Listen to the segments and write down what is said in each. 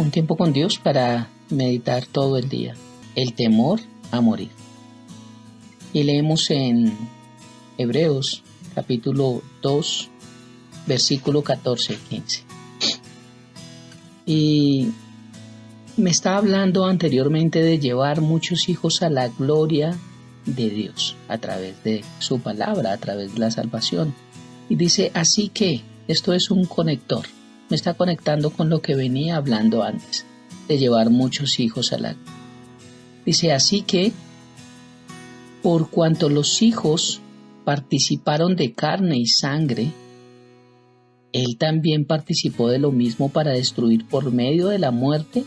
un tiempo con Dios para meditar todo el día. El temor a morir. Y leemos en Hebreos capítulo 2, versículo 14 y 15. Y me estaba hablando anteriormente de llevar muchos hijos a la gloria de Dios a través de su palabra, a través de la salvación. Y dice, así que, esto es un conector. Me está conectando con lo que venía hablando antes, de llevar muchos hijos a la gloria. Dice, así que, por cuanto los hijos participaron de carne y sangre, él también participó de lo mismo para destruir por medio de la muerte.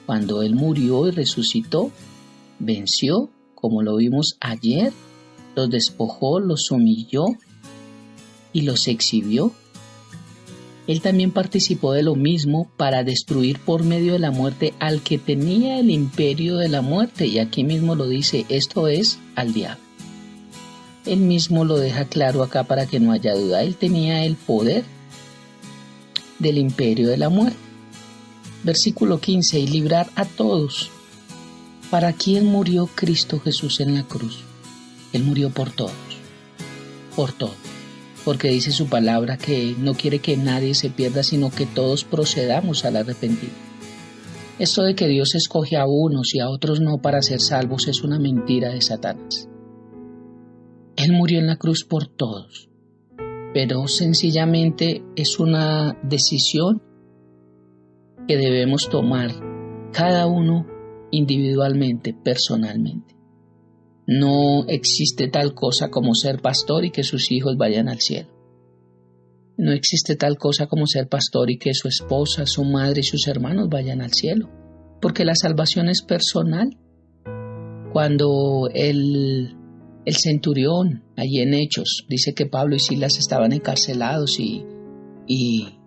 Cuando él murió y resucitó, venció, como lo vimos ayer, los despojó, los humilló y los exhibió. Él también participó de lo mismo para destruir por medio de la muerte al que tenía el imperio de la muerte. Y aquí mismo lo dice, esto es, al diablo. Él mismo lo deja claro acá para que no haya duda. Él tenía el poder del imperio de la muerte. Versículo 15, y librar a todos. ¿Para quién murió Cristo Jesús en la cruz? Él murió por todos, porque dice su palabra que no quiere que nadie se pierda, sino que todos procedamos al arrepentimiento. Esto de que Dios escoge a unos y a otros no para ser salvos es una mentira de Satanás. Él murió en la cruz por todos, pero sencillamente es una decisión que debemos tomar cada uno individualmente, personalmente. No existe tal cosa como ser pastor y que sus hijos vayan al cielo. No existe tal cosa como ser pastor y que su esposa, su madre y sus hermanos vayan al cielo, porque la salvación es personal. Cuando el centurión, allí en Hechos, dice que Pablo y Silas estaban encarcelados y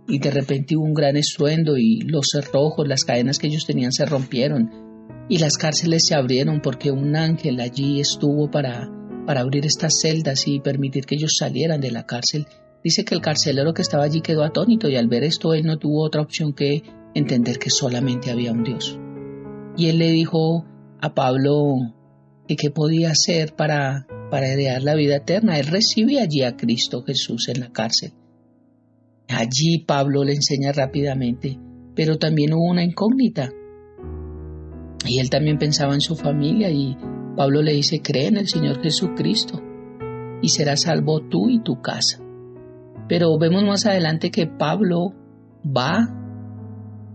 de repente hubo un gran estruendo y los cerrojos, las cadenas que ellos tenían se rompieron y las cárceles se abrieron porque un ángel allí estuvo para abrir estas celdas y permitir que ellos salieran de la cárcel. Dice que el carcelero que estaba allí quedó atónito y al ver esto él no tuvo otra opción que entender que solamente había un Dios. Y él le dijo a Pablo que qué podía hacer para heredar la vida eterna. Él recibe allí a Cristo Jesús en la cárcel. Allí Pablo le enseña rápidamente, pero también hubo una incógnita. Y él también pensaba en su familia y Pablo le dice, cree en el Señor Jesucristo y serás salvo tú y tu casa. Pero vemos más adelante que Pablo va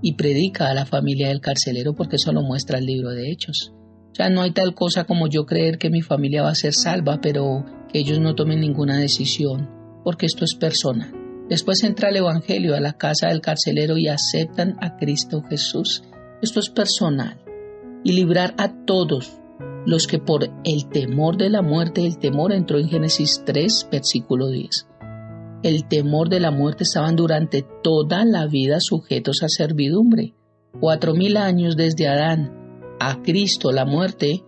y predica a la familia del carcelero porque eso lo muestra el libro de Hechos. O sea, no hay tal cosa como yo creer que mi familia va a ser salva, pero que ellos no tomen ninguna decisión, porque esto es personal. Después entra el evangelio a la casa del carcelero y aceptan a Cristo Jesús. Esto es personal. Y librar a todos los que por el temor de la muerte, el temor entró en Génesis 3, versículo 10. El temor de la muerte estaban durante toda la vida sujetos a servidumbre. 4,000 años desde Adán a Cristo, la muerte,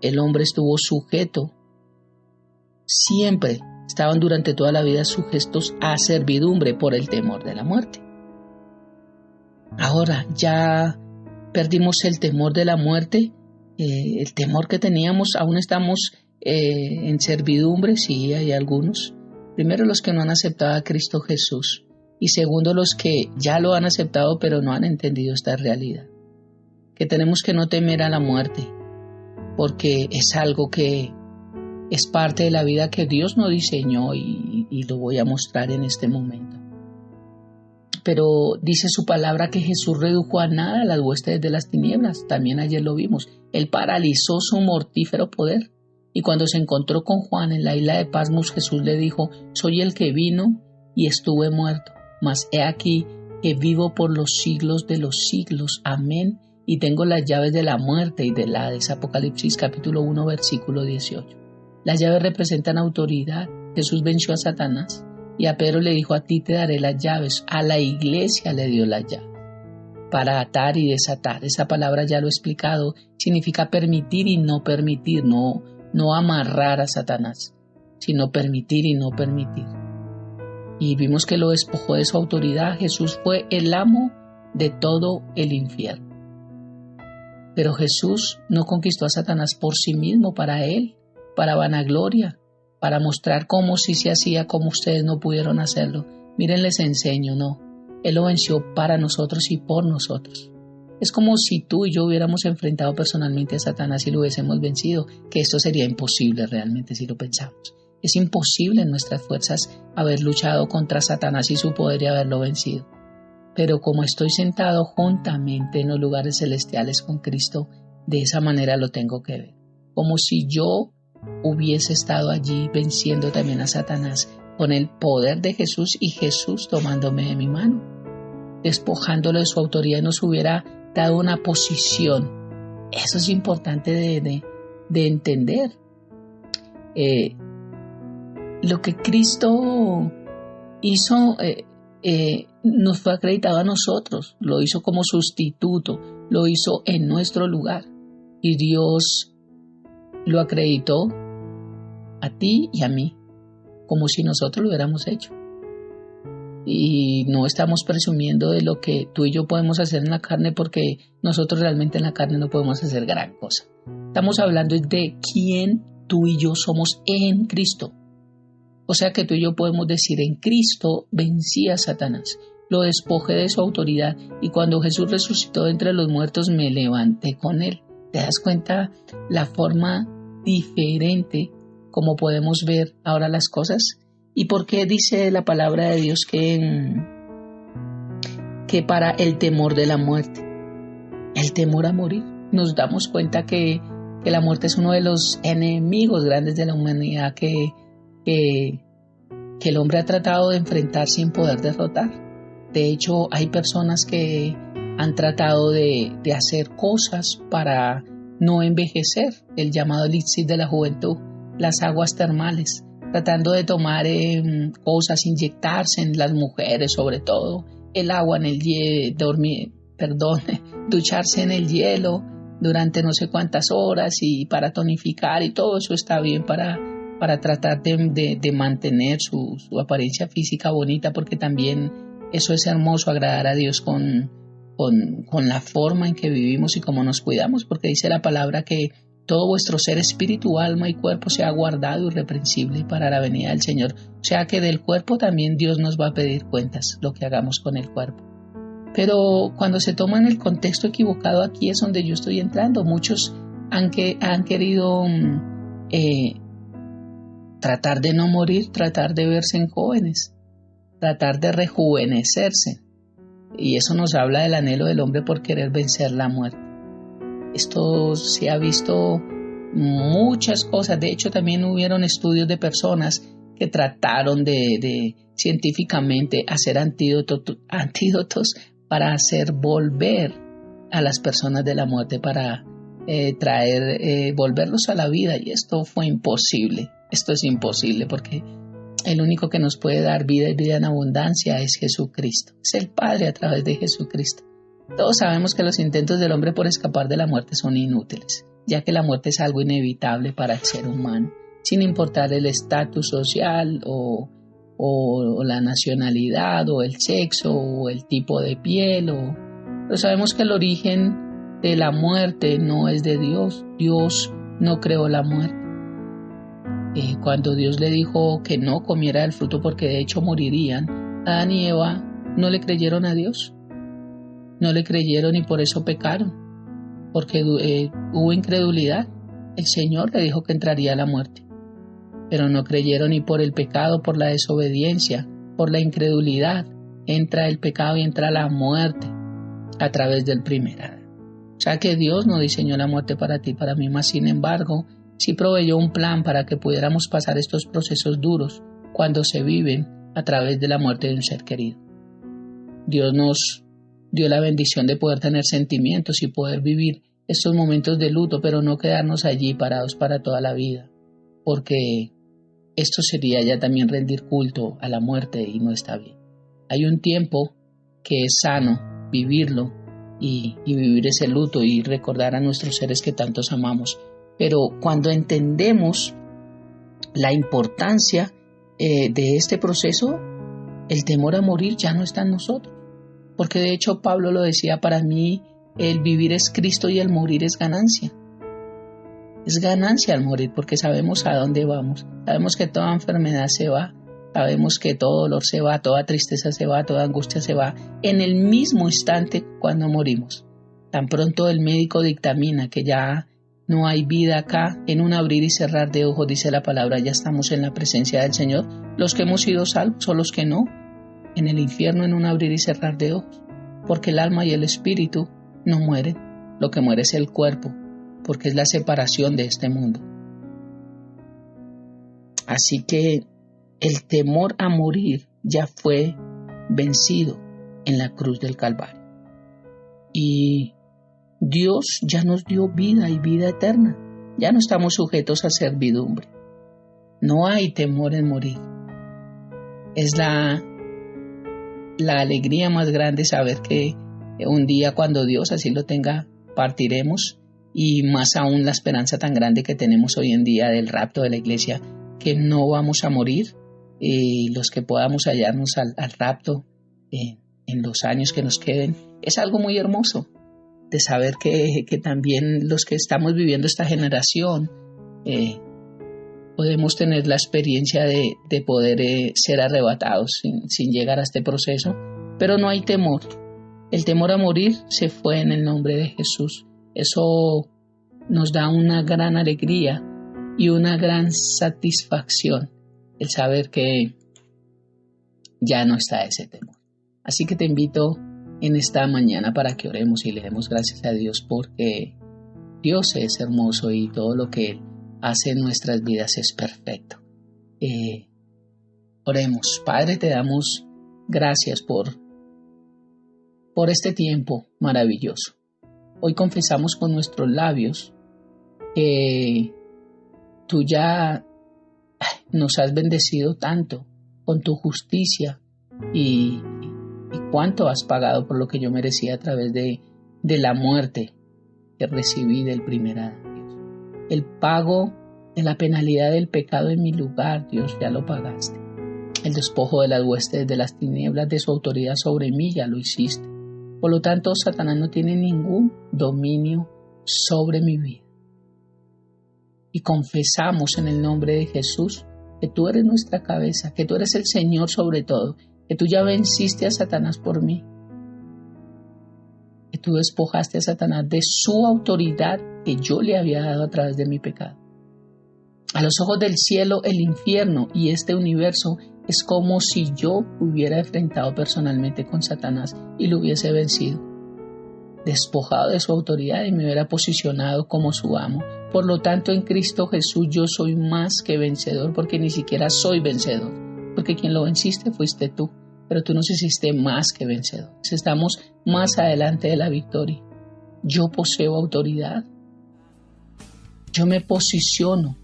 el hombre estuvo sujeto. Siempre estaban durante toda la vida sujetos a servidumbre por el temor de la muerte. Ahora ya perdimos el temor de la muerte, el temor que teníamos, aún estamos en servidumbre, sí, hay algunos. Primero los que no han aceptado a Cristo Jesús y segundo los que ya lo han aceptado pero no han entendido esta realidad. Que tenemos que no temer a la muerte porque es algo que es parte de la vida que Dios nos diseñó y lo voy a mostrar en este momento. Pero dice su palabra que Jesús redujo a nada las huestes de las tinieblas. También ayer lo vimos. Él paralizó su mortífero poder. Y cuando se encontró con Juan en la isla de Patmos, Jesús le dijo, soy el que vino y estuve muerto, mas he aquí que vivo por los siglos de los siglos. Amén. Y tengo las llaves de la muerte y del Hades. Apocalipsis capítulo 1, versículo 18. Las llaves representan autoridad. Jesús venció a Satanás. Y a Pedro le dijo, a ti te daré las llaves. A la iglesia le dio las llaves para atar y desatar. Esa palabra ya lo he explicado. Significa permitir y no permitir. No amarrar a Satanás, sino permitir y no permitir. Y vimos que lo despojó de su autoridad. Jesús fue el amo de todo el infierno. Pero Jesús no conquistó a Satanás por sí mismo, para él, para vanagloria, para mostrar cómo sí se hacía, cómo ustedes no pudieron hacerlo. Miren, les enseño, no. Él lo venció para nosotros y por nosotros. Es como si tú y yo hubiéramos enfrentado personalmente a Satanás y lo hubiésemos vencido, que esto sería imposible realmente si lo pensamos. Es imposible en nuestras fuerzas haber luchado contra Satanás y su poder y haberlo vencido. Pero como estoy sentado juntamente en los lugares celestiales con Cristo, de esa manera lo tengo que ver. Como si yo hubiese estado allí venciendo también a Satanás con el poder de Jesús y Jesús tomándome de mi mano, despojándolo de su autoridad y nos hubiera dado una posición. Eso es importante de entender. Lo que Cristo hizo nos fue acreditado a nosotros, lo hizo como sustituto, lo hizo en nuestro lugar y Dios lo acreditó a ti y a mí como si nosotros lo hubiéramos hecho. Y no estamos presumiendo de lo que tú y yo podemos hacer en la carne, porque nosotros realmente en la carne no podemos hacer gran cosa. Estamos hablando de quién tú y yo somos en Cristo. O sea que tú y yo podemos decir: en Cristo vencí a Satanás, lo despojé de su autoridad y cuando Jesús resucitó de entre los muertos me levanté con él. ¿Te das cuenta la forma diferente como podemos ver ahora las cosas? ¿Y por qué dice la palabra de Dios que para el temor de la muerte, el temor a morir? Nos damos cuenta que la muerte es uno de los enemigos grandes de la humanidad que el hombre ha tratado de enfrentar sin poder derrotar. De hecho, hay personas que han tratado de hacer cosas para no envejecer, el llamado elixir de la juventud, las aguas termales, tratando de tomar cosas, inyectarse en las mujeres sobre todo, el agua en el hielo, ducharse en el hielo durante no sé cuántas horas y para tonificar, y todo eso está bien para tratar de mantener su apariencia física bonita, porque también eso es hermoso, agradar a Dios con la forma en que vivimos y cómo nos cuidamos, porque dice la palabra que todo vuestro ser, espíritu, alma y cuerpo sea guardado irreprensible para la venida del Señor. O sea que del cuerpo también Dios nos va a pedir cuentas, lo que hagamos con el cuerpo. Pero cuando se toma en el contexto equivocado, aquí es donde yo estoy entrando. Muchos han querido tratar de no morir, tratar de verse en jóvenes, tratar de rejuvenecerse. Y eso nos habla del anhelo del hombre por querer vencer la muerte. Esto se ha visto muchas cosas. De hecho, también hubieron estudios de personas que trataron de científicamente hacer antídotos para hacer volver a las personas de la muerte, para volverlos a la vida. Y esto fue imposible. Esto es imposible porque el único que nos puede dar vida y vida en abundancia es Jesucristo. Es el Padre a través de Jesucristo. Todos sabemos que los intentos del hombre por escapar de la muerte son inútiles, ya que la muerte es algo inevitable para el ser humano, sin importar el estatus social o la nacionalidad o el sexo o el tipo de piel. Pero sabemos que el origen de la muerte no es de Dios. Dios no creó la muerte. Cuando Dios le dijo que no comiera del fruto porque de hecho morirían, Adán y Eva no le creyeron a Dios. No le creyeron y por eso pecaron, porque hubo incredulidad. El Señor le dijo que entraría la muerte, pero no creyeron, y por el pecado, por la desobediencia, por la incredulidad, entra el pecado y entra la muerte a través del primer Adán. O sea que Dios no diseñó la muerte para ti, para mí, mas sin embargo, sí proveyó un plan para que pudiéramos pasar estos procesos duros cuando se viven a través de la muerte de un ser querido. Dios nos dio la bendición de poder tener sentimientos y poder vivir estos momentos de luto, pero no quedarnos allí parados para toda la vida, porque esto sería ya también rendir culto a la muerte y no está bien. Hay un tiempo que es sano vivirlo y vivir ese luto y recordar a nuestros seres que tantos amamos, pero cuando entendemos la importancia de este proceso, el temor a morir ya no está en nosotros. Porque de hecho Pablo lo decía, para mí el vivir es Cristo y el morir es ganancia. Es ganancia al morir porque sabemos a dónde vamos. Sabemos que toda enfermedad se va. Sabemos que todo dolor se va, toda tristeza se va, toda angustia se va en el mismo instante cuando morimos. Tan pronto el médico dictamina que ya no hay vida acá, en un abrir y cerrar de ojos, dice la palabra, ya estamos en la presencia del Señor. Los que hemos sido salvos o los que no, en el infierno en un abrir y cerrar de ojos. Porque el alma y el espíritu no mueren. Lo que muere es el cuerpo, porque es la separación de este mundo. Así que el temor a morir ya fue vencido en la cruz del Calvario. Y Dios ya nos dio vida y vida eterna. Ya no estamos sujetos a servidumbre. No hay temor en morir. Es la alegría más grande saber que un día, cuando Dios así lo tenga, partiremos, y más aún la esperanza tan grande que tenemos hoy en día del rapto de la iglesia, que no vamos a morir. Los que podamos hallarnos al rapto en los años que nos queden, es algo muy hermoso de saber que también los que estamos viviendo esta generación podemos tener la experiencia de poder ser arrebatados sin llegar a este proceso, pero no hay temor. El temor a morir se fue en el nombre de Jesús. Eso nos da una gran alegría y una gran satisfacción, el saber que ya no está ese temor. Así que te invito en esta mañana para que oremos y le demos gracias a Dios, porque Dios es hermoso y todo lo que Él hace en nuestras vidas es perfecto. Oremos. Padre, te damos gracias por este tiempo maravilloso. Hoy confesamos con nuestros labios que tú ya nos has bendecido tanto con tu justicia y cuánto has pagado por lo que yo merecía a través de la muerte que recibí del primer Adán, Dios. El pago de la penalidad del pecado en mi lugar, Dios, ya lo pagaste. El despojo de las huestes de las tinieblas de su autoridad sobre mí ya lo hiciste. Por lo tanto, Satanás no tiene ningún dominio sobre mi vida. Y confesamos en el nombre de Jesús que tú eres nuestra cabeza, que tú eres el Señor sobre todo, que tú ya venciste a Satanás por mí, que tú despojaste a Satanás de su autoridad que yo le había dado a través de mi pecado. A los ojos del cielo, el infierno y este universo es como si yo hubiera enfrentado personalmente con Satanás y lo hubiese vencido, despojado de su autoridad y me hubiera posicionado como su amo. Por lo tanto, en Cristo Jesús yo soy más que vencedor, porque ni siquiera soy vencedor, porque quien lo venciste fuiste tú, pero tú nos hiciste más que vencedores. Estamos más adelante de la victoria. Yo poseo autoridad. Yo me posiciono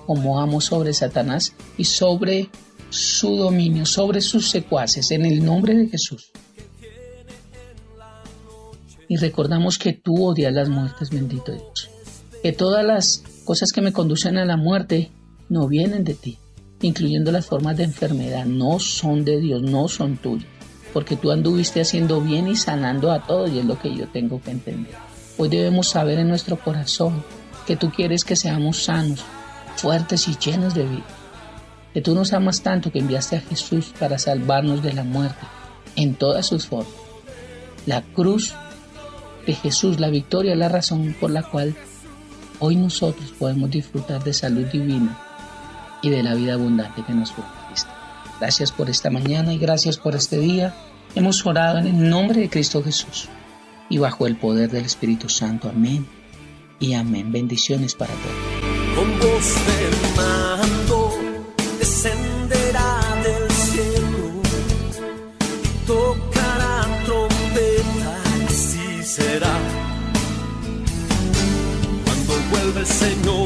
como amo sobre Satanás y sobre su dominio, sobre sus secuaces, en el nombre de Jesús. Y recordamos que tú odias las muertes, bendito Dios. Que todas las cosas que me conducen a la muerte no vienen de ti, incluyendo las formas de enfermedad, no son de Dios, no son tuyas, porque tú anduviste haciendo bien y sanando a todos, y es lo que yo tengo que entender. Hoy debemos saber en nuestro corazón que tú quieres que seamos sanos, fuertes y llenos de vida. Que tú nos amas tanto que enviaste a Jesús para salvarnos de la muerte en todas sus formas. La cruz de Jesús, la victoria, es la razón por la cual hoy nosotros podemos disfrutar de salud divina y de la vida abundante que nos prometiste. Gracias por esta mañana y gracias por este día. Hemos orado en el nombre de Cristo Jesús y bajo el poder del Espíritu Santo. Amén y amén. Bendiciones para todos. Con voz de mando descenderá del cielo y tocará trompeta, y así será cuando vuelva el Señor.